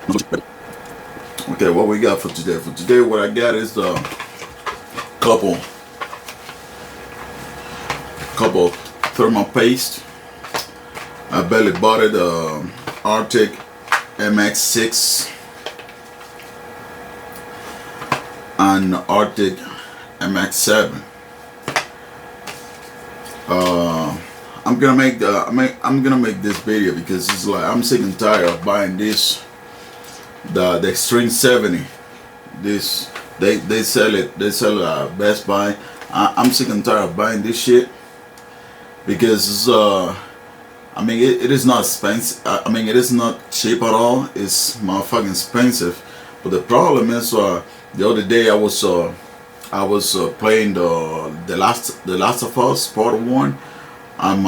Okay, what we got for today? For today, what I got is the couple thermal paste. I barely bought it. Arctic MX6 and Arctic MX7. I'm gonna make this video because it's like I'm sick and tired of buying this. The Extreme 70. This they sell it at Best Buy. I'm sick and tired of buying this shit because it's, I mean it is not expensive. I mean it is not cheap at all. It's motherfucking expensive. But the problem is the other day I was playing the Last of Us Part 1. I'm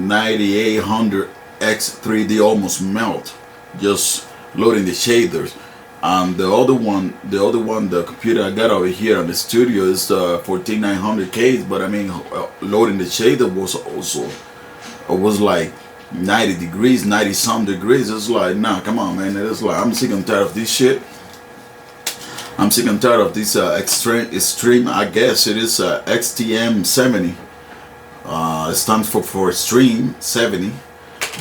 9800 X 3D almost melt, just loading the shaders. And the other one, the computer I got over here in the studio is 14900K. But I mean, loading the shader was like 90 degrees, 90 some degrees. It's like, nah, come on, man. It's like I'm sick and tired of this shit. I'm sick and tired of this extreme. I guess it is XTM 70. It stands for Extreme 70.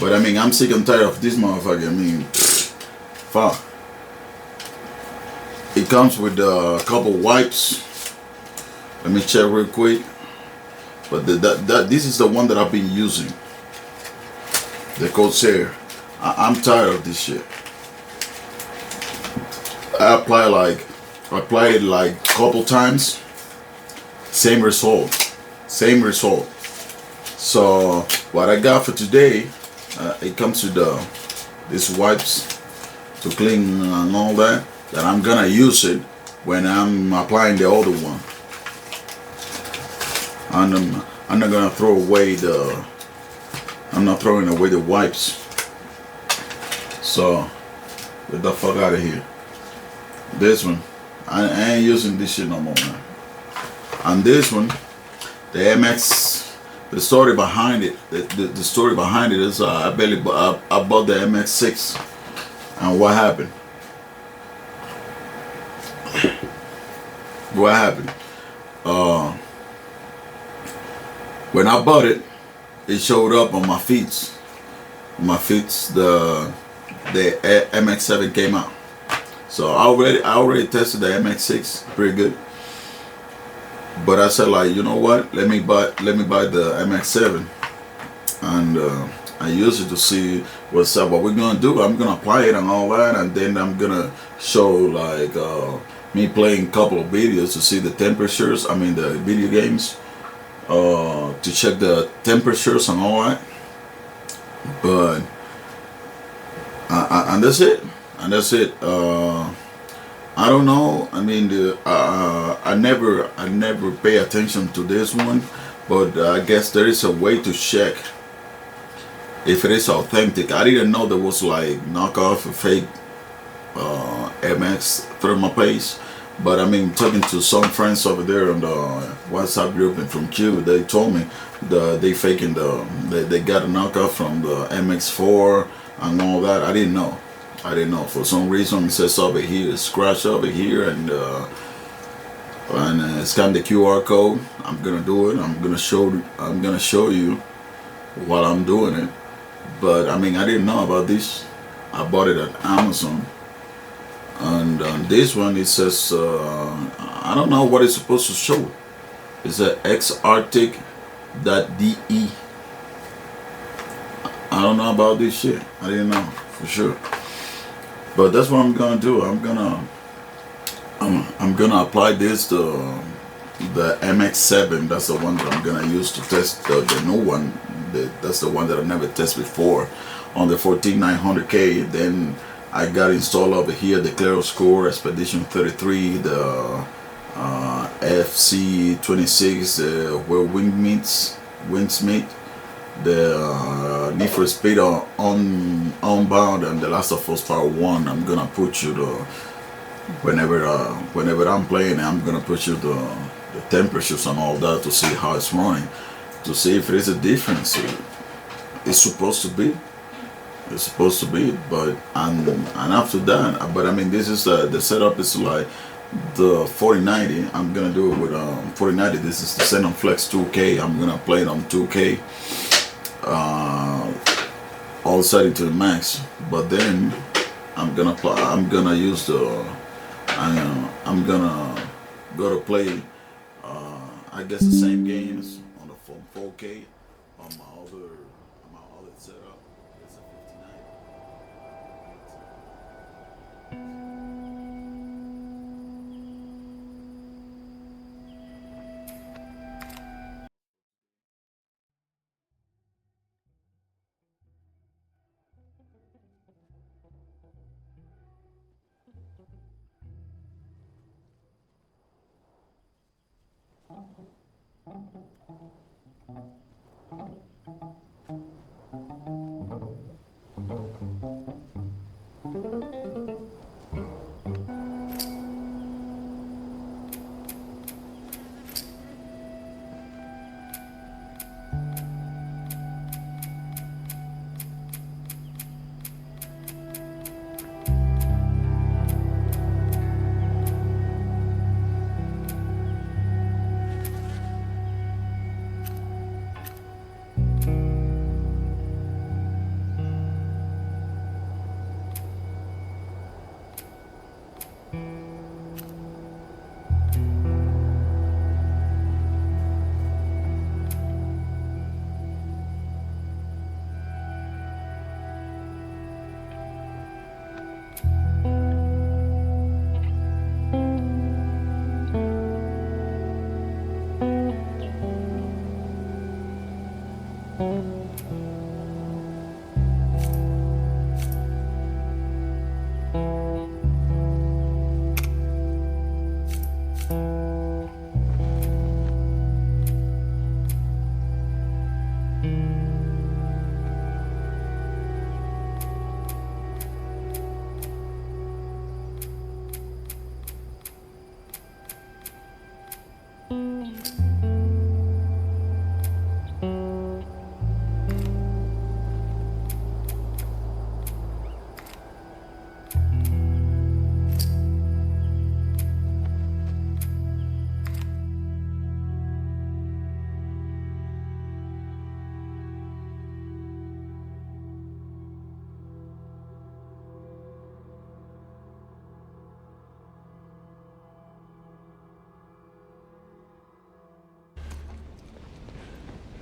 But I mean, I'm sick and tired of this motherfucker. I mean, fuck. It comes with a couple wipes. Let me check real quick. But this is the one that I've been using. The CLAIR. I'm tired of this shit. I applied it like a couple times. Same result. Same result. So what I got for today, it comes with these wipes to clean and all that. That I'm gonna use it when I'm applying the other one. And I'm not gonna throw away I'm not throwing away the wipes. So get the fuck out of here. This one, I ain't using this shit no more, man. And this one, the MX. The story behind it, the story behind it is I bought the MX6, and what happened? What happened? When I bought it, it showed up on my feeds. The MX7 came out. So I already tested the MX6 pretty good. But I said, like, you know what? Let me buy the MX7, and I use it to see what's up. What we're gonna do? I'm gonna apply it and all that, and then I'm gonna show like me playing a couple of videos to see the temperatures. I mean the video games, to check the temperatures and all that. But and that's it. And that's it. I don't know. I mean, I never pay attention to this one, but I guess there is a way to check if it is authentic. I didn't know there was like knockoff or fake MX thermal paste, but I mean, talking to some friends over there on the WhatsApp group and from Cuba, they told me they faking they got a knockoff from the MX4 and all that. I didn't know. For some reason it says over here, scratch over here, and scan the QR code. I'm gonna do it. I'm gonna show you while I'm doing it. But I mean, I didn't know about this. I bought it at Amazon, and this one it says I don't know what it's supposed to show. It's a xarctic.de. I don't know about this shit. I didn't know for sure. But that's what I'm gonna do. I'm gonna apply this to the MX7. That's the one that I'm gonna use to test the new one. That's the one that I never tested before on the 14900K. Then I got installed over here the CLAIR Expedition 33, the FC26, where wings meet. The Need for Speed Unbound and the Last of Us Part 1. I'm gonna put you the whenever I'm playing, I'm gonna put you the temperatures and all that to see how it's running, to see if there is a difference. It's supposed to be. it's supposed to be. But and after that, but I mean, this is the setup is like the 4090. I'm gonna do it with 4090. This is the Xenon Flex 2K. I'm gonna play it on 2K. All set it to the max. But then I'm gonna use the. I'm gonna go to play. I guess the same games on the phone 4K on my other setup. It's a 59.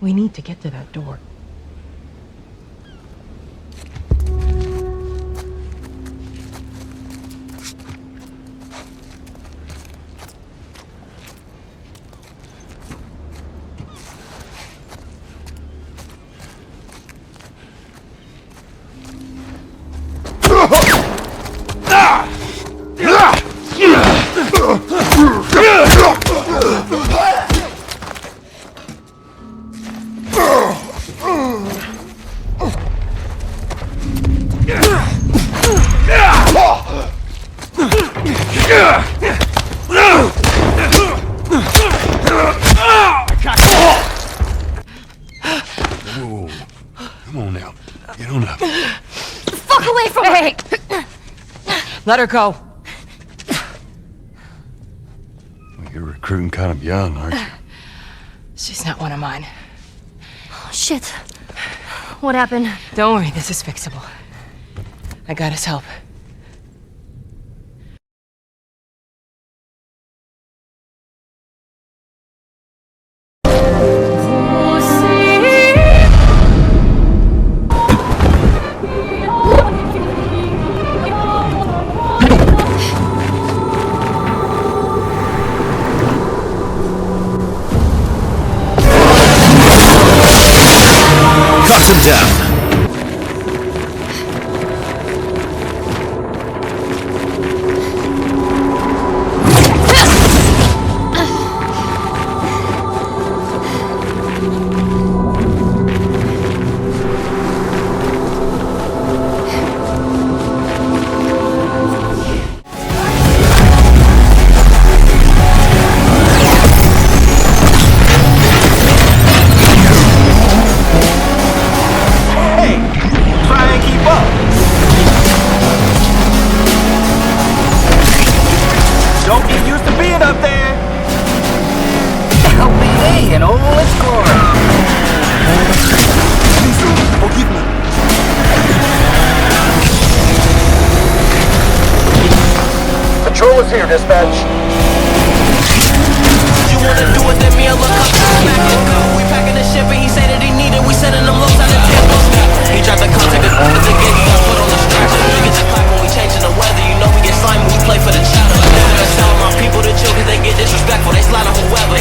We need to get to that door. Whoa. Come on now. Get on up. Fuck away from her! Let her go. Well, you're recruiting kind of young, aren't you? She's not one of mine. Oh, shit. What happened? Don't worry, this is fixable. I got his help. Cut him down. Echo is here, dispatch. You wanna do it, then me and look up. We packing the ship and he said that he needed. We sending them lows out of tempo. He dropped the contact and the gate got put on the strap. We get the clap when we changing the weather. You know we get slimy when we play for the chopper. I tell my people to chill cause they get disrespectful. They slide on whoever.